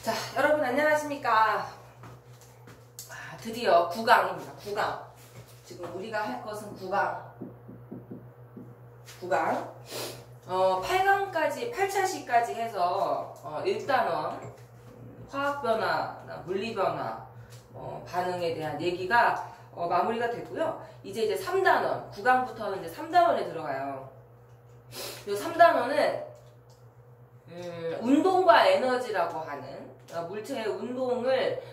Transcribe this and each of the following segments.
자, 여러분 안녕하십니까. 드디어 9강입니다. 9강. 지금 우리가 할 것은 9강. 8강까지, 8차시까지 해서 1단원, 화학변화, 물리변화, 반응에 대한 얘기가 마무리가 됐고요. 이제 3단원, 9강부터는 이제 3단원에 들어가요. 이 3단원은 운동과 에너지라고 하는 물체의 운동을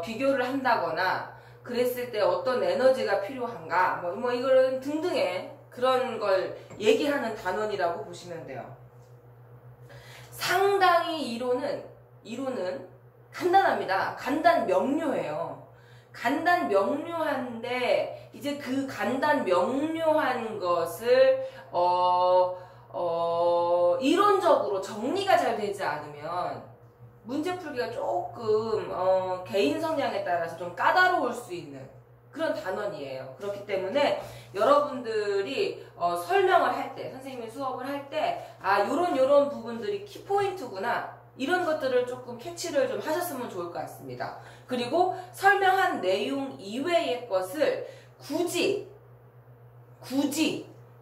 비교를 한다거나 그랬을 때 어떤 에너지가 필요한가 뭐 이거는 등등의 그런 걸 얘기하는 단원이라고 보시면 돼요. 상당히 이론은 간단합니다. 간단 명료해요. 간단 명료한데 이제 그 간단 명료한 것을 이론적으로 정리가 잘 되지 않으면 문제 풀기가 조금 개인 성향에 따라서 좀 까다로울 수 있는 그런 단원이에요. 그렇기 때문에 여러분들이 설명을 할 때, 선생님이 수업을 할 때 요런 부분들이 키포인트구나 이런 것들을 조금 캐치를 좀 하셨으면 좋을 것 같습니다. 그리고 설명한 내용 이외의 것을 굳이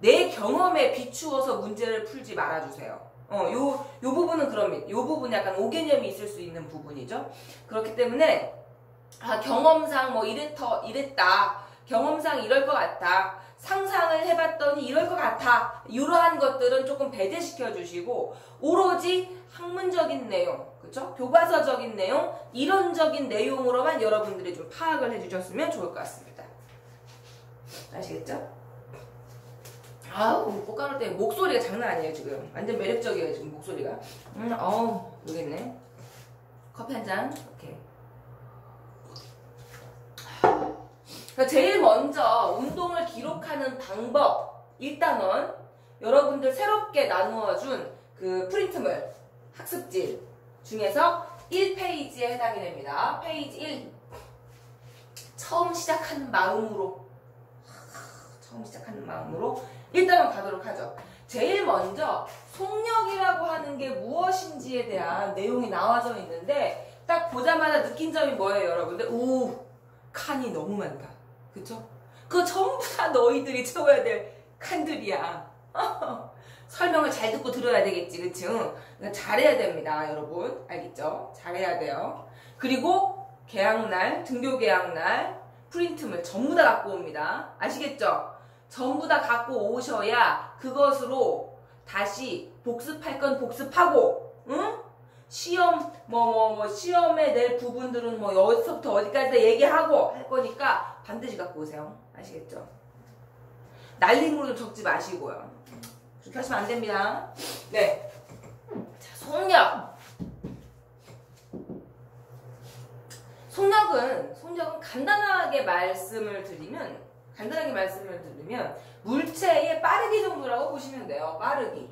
내 경험에 비추어서 문제를 풀지 말아주세요. 요 부분은 그럽니다. 요 부분 약간 오개념이 있을 수 있는 부분이죠. 그렇기 때문에 경험상 뭐 이랬다. 경험상 이럴 것 같다. 상상을 해봤더니 이럴 것 같아. 이러한 것들은 조금 배제시켜 주시고 오로지 학문적인 내용, 그쵸? 교과서적인 내용, 이론적인 내용으로만 여러분들이 좀 파악을 해주셨으면 좋을 것 같습니다. 아시겠죠? 꽃가루 때문에 목소리가 장난 아니에요, 지금. 완전 매력적이에요, 지금 목소리가. 모르겠네. 커피 한 잔. 오케이. 제일 먼저 운동을 기록하는 방법 1단원 여러분들 새롭게 나누어준 그 프린트물 학습지 중에서 1페이지에 해당이 됩니다. 페이지 1 처음 시작하는 마음으로 1단원 가도록 하죠. 제일 먼저 속력이라고 하는 게 무엇인지에 대한 내용이 나와져 있는데 딱 보자마자 느낀 점이 뭐예요, 여러분들? 칸이 너무 많다. 그쵸? 그거 전부 다 너희들이 채워야 될 칸들이야. 설명을 잘 듣고 들어야 되겠지, 그치? 그러니까 잘해야 됩니다, 여러분. 알겠죠? 잘해야 돼요. 그리고 개학날, 등교 개학날, 프린트물 전부 다 갖고 옵니다. 아시겠죠? 전부 다 갖고 오셔야 그것으로 다시 복습할 건 복습하고, 응? 시험, 시험에 낼 부분들은 여기서부터 어디까지 얘기하고 할 거니까 반드시 갖고 오세요. 아시겠죠? 날림으로 적지 마시고요. 그렇게 하시면 안 됩니다. 네. 자, 속력. 속력은 간단하게 말씀을 드리면 물체의 빠르기 정도라고 보시면 돼요. 빠르기다.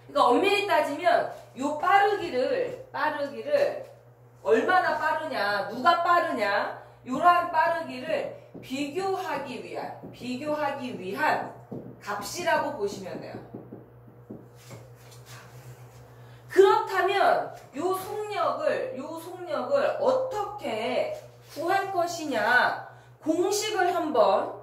그러니까 엄밀히 따지면 요 빠르기를 얼마나 빠르냐, 누가 빠르냐, 이러한 빠르기를 비교하기 위한 값이라고 보시면 돼요. 그렇다면 요 속력을 어떻게 구할 것이냐 공식을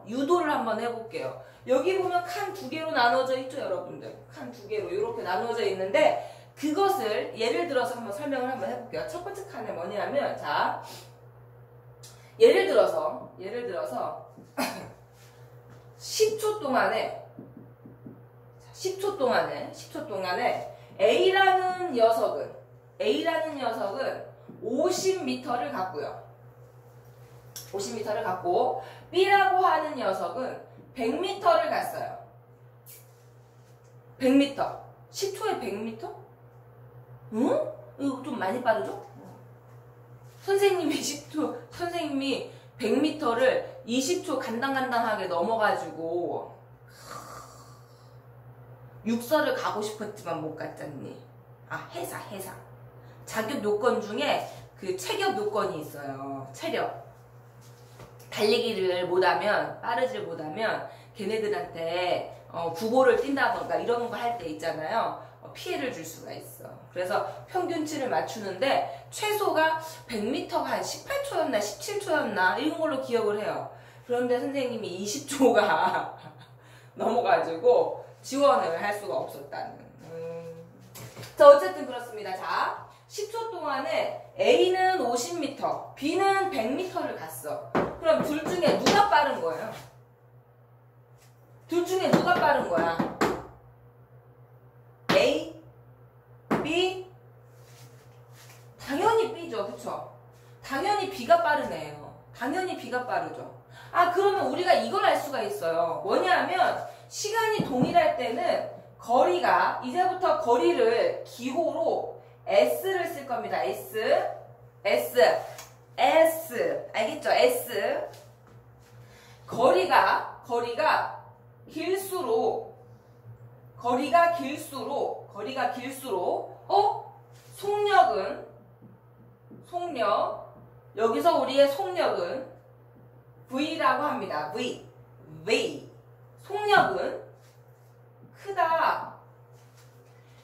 유도를 한번 해볼게요. 여기 보면 칸 2개로 나눠져 있죠, 여러분들. 칸 2개로 이렇게 나눠져 있는데 그것을 예를 들어서 한번 설명을 한번 해볼게요. 첫 번째 칸에 뭐냐면 자, 예를 들어서 10초 동안에 A라는 녀석은 50m를 갔고 B라고 하는 녀석은 100m를 갔어요. 100m. 10초에 100m? 응? 이거 좀 많이 빠르죠? 선생님이 100m를 20초 간당간당하게 넘어가지고 육설을 가고 싶었지만 못 갔잖니. 해사. 자격 요건 중에 그 체격 요건이 있어요. 체력. 달리기를 못하면, 빠르지를 못하면 걔네들한테 부보를 뛴다던가 이런 거 할 때 있잖아요. 피해를 줄 수가 있어. 그래서 평균치를 맞추는데 최소가 100m가 한 18초였나 17초였나 이런 걸로 기억을 해요. 그런데 선생님이 20초가 넘어가지고 지원을 할 수가 없었다는. 자, 어쨌든 그렇습니다. 자, 10초 동안에 A는 50m, B는 100m를 갔어. 그럼 둘 중에 누가 빠른 거예요? 둘 중에 누가 빠른 거야? A, B? 당연히 B죠. 그쵸? 당연히 B가 빠르네요. 당연히 B가 빠르죠. 아, 그러면 우리가 이걸 알 수가 있어요. 뭐냐면 시간이 동일할 때는 거리가 이제부터 거리를 기호로 S를 쓸 겁니다. S. 알겠죠? S. 거리가 길수록 속력 여기서 우리의 속력은 V라고 합니다. V. 속력은 크다.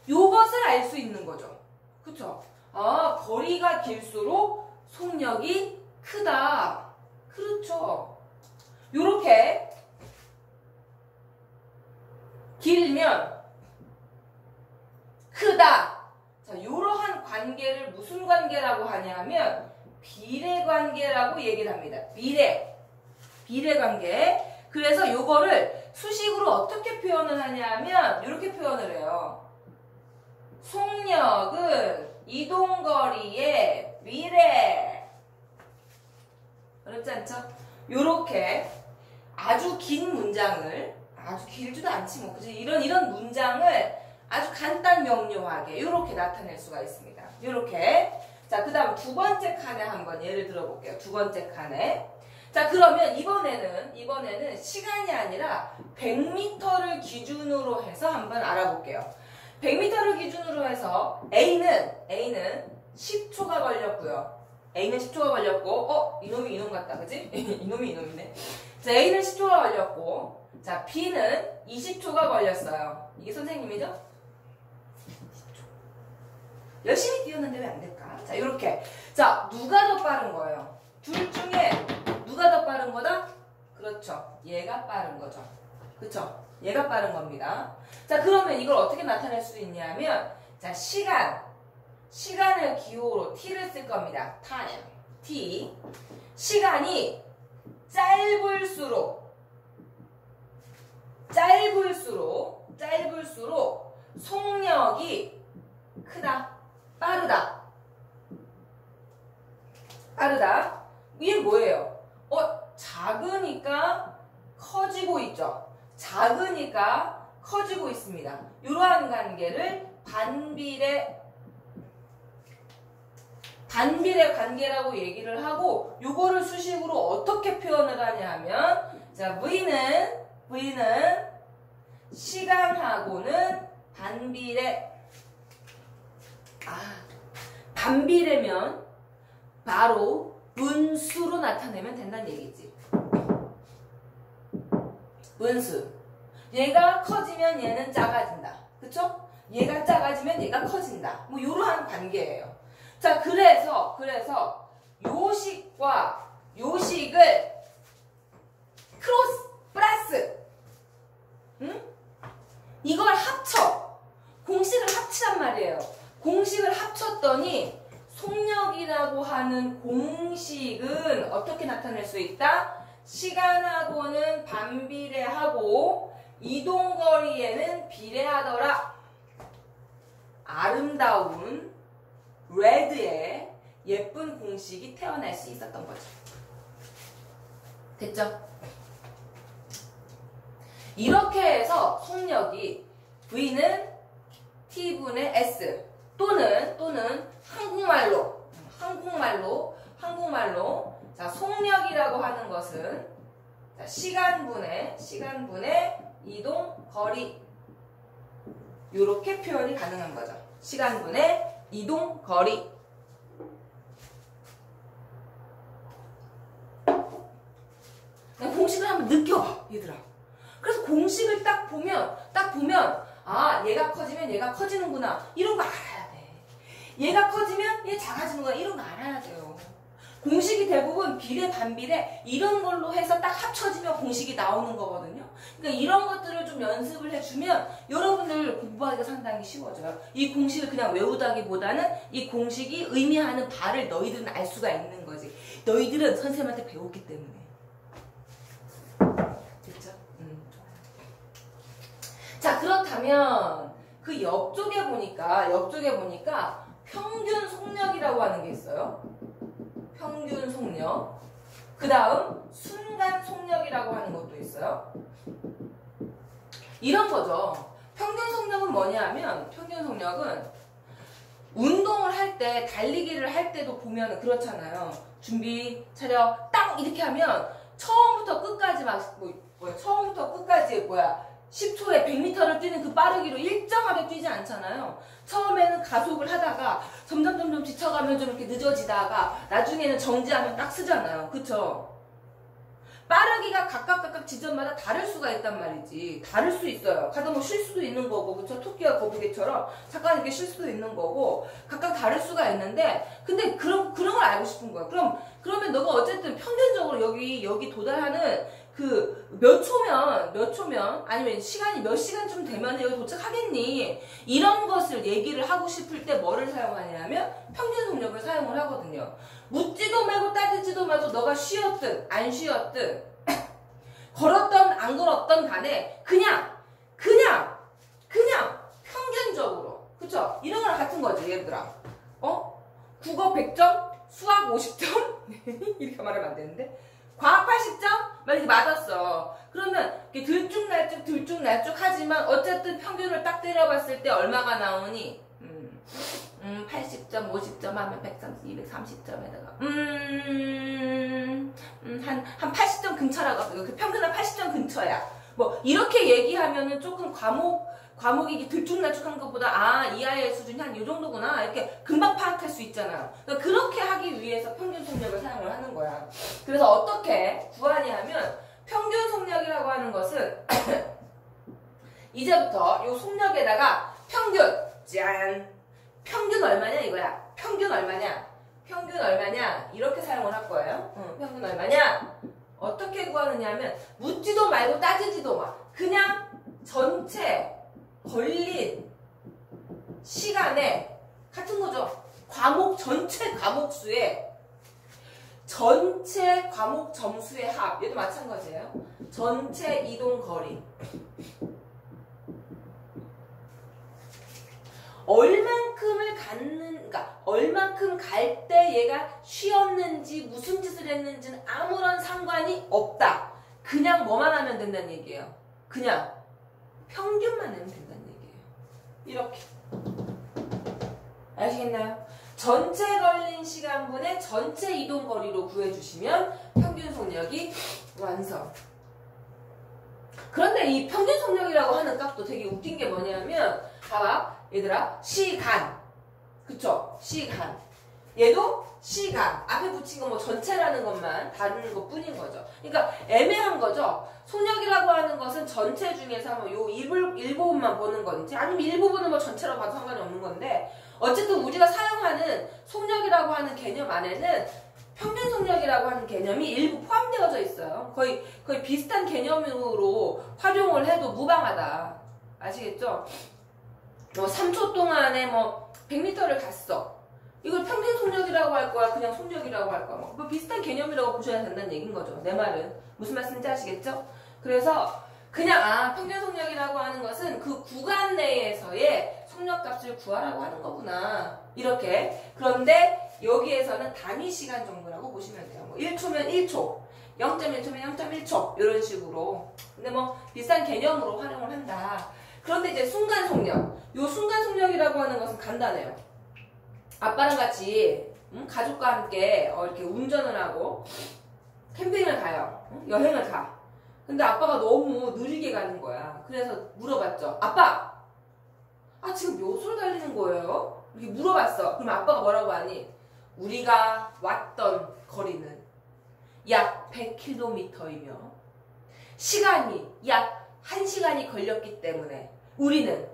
요것을 알 수 있는 거죠. 그쵸? 아, 거리가 길수록 속력이 크다. 그렇죠. 요렇게 길면 크다. 자, 요러한 관계를 무슨 관계라고 하냐면 비례관계라고 얘기를 합니다. 비례관계. 그래서 요거를 수식으로 어떻게 표현을 하냐면 이렇게 표현을 해요. 속력은 이동거리의 비례. 어렵지 않죠? 요렇게 아주 긴 문장을, 아주 길지도 않지 뭐, 그치? 이런 문장을 아주 간단 명료하게 요렇게 나타낼 수가 있습니다. 요렇게. 자, 그 다음 두 번째 칸에 한번 예를 들어볼게요. 두 번째 칸에. 자, 그러면 이번에는 시간이 아니라 100m를 기준으로 해서 한번 알아볼게요. 100m를 기준으로 해서 A는 10초가 걸렸고요. A는 10초가 걸렸고, 이놈이 이놈 같다, 그지? 이놈이 이놈이네. 자, A는 10초가 걸렸고, 자, B는 20초가 걸렸어요. 이게 선생님이죠? 10초. 열심히 뛰었는데 왜 안 될까? 자, 요렇게. 자, 누가 더 빠른 거예요? 둘 중에 누가 더 빠른 거다? 그렇죠. 얘가 빠른 거죠. 그쵸? 얘가 빠른 겁니다. 자, 그러면 이걸 어떻게 나타낼 수 있냐면, 자, 시간을 기호로 t를 쓸 겁니다. time, t. 시간이 짧을수록 속력이 크다, 빠르다. 이게 뭐예요? 작으니까 커지고 있죠. 작으니까 커지고 있습니다. 이러한 관계를 반비례 관계라고 얘기를 하고, 요거를 수식으로 어떻게 표현을 하냐 하면, 자, V는 시간하고는 반비례면 바로 분수로 나타내면 된다는 얘기지. 분수. 얘가 커지면 얘는 작아진다. 그쵸? 얘가 작아지면 얘가 커진다. 뭐 이러한 관계예요. 자, 그래서 요식과 요식을 플러스 이걸 합쳐. 공식을 합치란 말이에요. 공식을 합쳤더니 속력이라고 하는 공식은 어떻게 나타낼 수 있다? 시간하고는 반비례하고 이동거리에는 비례하더라. 아름다운 레드의 예쁜 공식이 태어날 수 있었던 거죠. 됐죠? 이렇게 해서 속력이 V는 T분의 S 또는 한국말로 자, 속력이라고 하는 것은 자, 시간분의 이동거리 이렇게 표현이 가능한 거죠. 시간분의 이동거리. 공식을 한번 느껴봐, 얘들아. 그래서 공식을 딱 보면 아, 얘가 커지면 얘가 커지는구나. 이런 거 알아야 돼. 얘가 커지면 얘 작아지는구나. 이런 거 알아야 돼요. 공식이 대부분 비례, 반비례 이런 걸로 해서 딱 합쳐지면 공식이 나오는 거거든요. 그러니까 이런 것들을 좀 연습을 해주면 여러분들 공부하기가 상당히 쉬워져요. 이 공식을 그냥 외우다기보다는 이 공식이 의미하는 바를 너희들은 알 수가 있는 거지. 너희들은 선생님한테 배웠기 때문에. 됐죠? 자, 그렇다면 그 옆쪽에 보니까 평균 속력이라고 하는 게 있어요. 평균 속력. 그 다음 순간 속력이라고 하는 것도 있어요. 이런 거죠. 평균 속력은 뭐냐 하면 평균 속력은 운동을 할 때 달리기를 할 때도 보면 그렇잖아요. 준비 차려 딱 이렇게 하면 처음부터 끝까지 처음부터 끝까지 10초에 100m를 뛰는 그 빠르기로 일정하게 뛰지 않잖아요. 처음에는 가속을 하다가 점점 지쳐가면 좀 이렇게 늦어지다가 나중에는 정지하면 딱 쓰잖아요. 그쵸? 빠르기가 각각 지점마다 다를 수가 있단 말이지. 다를 수 있어요. 가다 뭐 쉴 수도 있는 거고, 그쵸? 토끼와 거북이처럼 잠깐 이렇게 쉴 수도 있는 거고, 각각 다를 수가 있는데, 근데 그런 걸 알고 싶은 거야. 그러면 너가 어쨌든 평균적으로 여기 도달하는 그 몇 초면 아니면 시간이 몇 시간쯤 되면 여기 도착하겠니? 이런 것을 얘기를 하고 싶을 때 뭐를 사용하냐면 평균 속력을 사용을 하거든요. 묻지도 말고 따지지도 말고 너가 쉬었든 안 쉬었든 걸었던 안 걸었던 간에 그냥 평균적으로, 그쵸? 이런 거랑 같은 거지, 얘들아. 국어 100점, 수학 50점 이렇게 말하면 안 되는데 과학 80점? 만약에 맞았어. 그러면 들쭉날쭉 하지만 어쨌든 평균을 딱 때려봤을 때 얼마가 나오니? 80점, 50점 하면 130, 230점에다가 한 80점 근처라고. 그 평균은 80점 근처야. 뭐 이렇게 얘기하면은 조금 과목이 들쭉날쭉한 것보다 이 아이의 수준이 한 이 정도구나 이렇게 금방 파악할 수 있잖아요. 그러니까 그렇게 하기 위해서 평균 속력을 사용을 하는 거야. 그래서 어떻게 구하냐 하면 평균 속력이라고 하는 것은 이제부터 이 속력에다가 평균 얼마냐 이거야. 평균 얼마냐 이렇게 사용을 할 거예요. 평균 얼마냐 어떻게 구하느냐 하면 묻지도 말고 따지지도 마. 그냥 전체 걸린 시간에 같은 거죠. 전체 과목 수의 전체 과목 점수의 합. 얘도 마찬가지예요. 전체 이동 거리. 얼만큼 갈 때 얘가 쉬었는지 무슨 짓을 했는지는 아무런 상관이 없다. 그냥 뭐만 하면 된다는 얘기예요. 그냥 평균만 내면 된다는 얘기예요. 이렇게. 아시겠나요? 전체 걸린 시간분의 전체 이동 거리로 구해주시면 평균 속력이 완성. 그런데 이 평균 속력이라고 하는 값도 되게 웃긴 게 뭐냐면 봐봐 얘들아 시간 그쵸? 시간 얘도 시간 앞에 붙인 거 뭐 전체라는 것만 다른 것 뿐인 거죠. 그러니까 애매한 거죠. 속력이라고 하는 것은 전체 중에서 뭐 요 일부분만 보는 건지 아니면 일부분은 뭐 전체로 봐도 상관이 없는 건데 어쨌든 우리가 사용하는 속력이라고 하는 개념 안에는 평균 속력이라고 하는 개념이 일부 포함되어져 있어요. 거의 비슷한 개념으로 활용을 해도 무방하다. 아시겠죠? 3초 동안에 100m를 갔어. 이걸 평균 속력이라고 할 거야? 그냥 속력이라고 할 거야? 뭐 비슷한 개념이라고 보셔야 된다는 얘기인 거죠. 내 말은. 무슨 말씀인지 아시겠죠? 그래서 그냥 평균 속력이라고 하는 것은 그 구간 내에서의 속력값을 구하라고 하는 거구나. 이렇게. 그런데 여기에서는 단위 시간 정도라고 보시면 돼요. 1초면 1초, 0.1초면 0.1초 이런 식으로. 근데 비슷한 개념으로 활용을 한다. 그런데 이제 순간 속력. 요 순간 속력이라고 하는 것은 간단해요. 아빠랑 같이 가족과 함께 이렇게 운전을 하고 캠핑을 가요. 여행을 가. 근데 아빠가 너무 느리게 가는 거야. 그래서 물어봤죠. 아빠! 지금 몇으로 달리는 거예요? 이렇게 물어봤어. 그럼 아빠가 뭐라고 하니? 우리가 왔던 거리는 약 100km이며 시간이 약 1시간이 걸렸기 때문에 우리는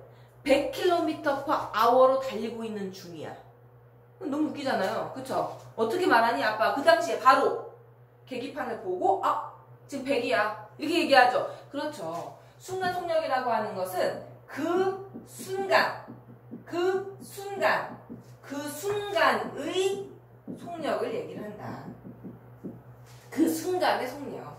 100km/h로 달리고 있는 중이야. 너무 웃기잖아요. 그쵸? 어떻게 말하니 아빠? 그 당시에 바로 계기판을 보고 지금 100이야 이렇게 얘기하죠. 그렇죠. 순간 속력이라고 하는 것은 그 순간의 속력을 얘기를 한다. 그 순간의 속력.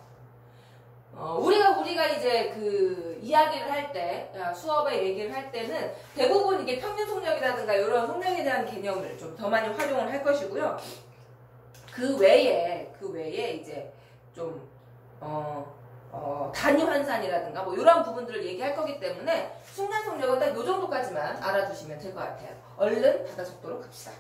우리가 이제 그 이야기를 할 때, 수업에 얘기를 할 때는 대부분 이게 평균 속력이라든가 이런 속력에 대한 개념을 좀 더 많이 활용을 할 것이고요. 그 외에 이제 좀, 단위 환산이라든가 뭐 이런 부분들을 얘기할 거기 때문에 순간 속력은 딱 요 정도까지만 알아두시면 될 것 같아요. 얼른 받아적도록 합시다.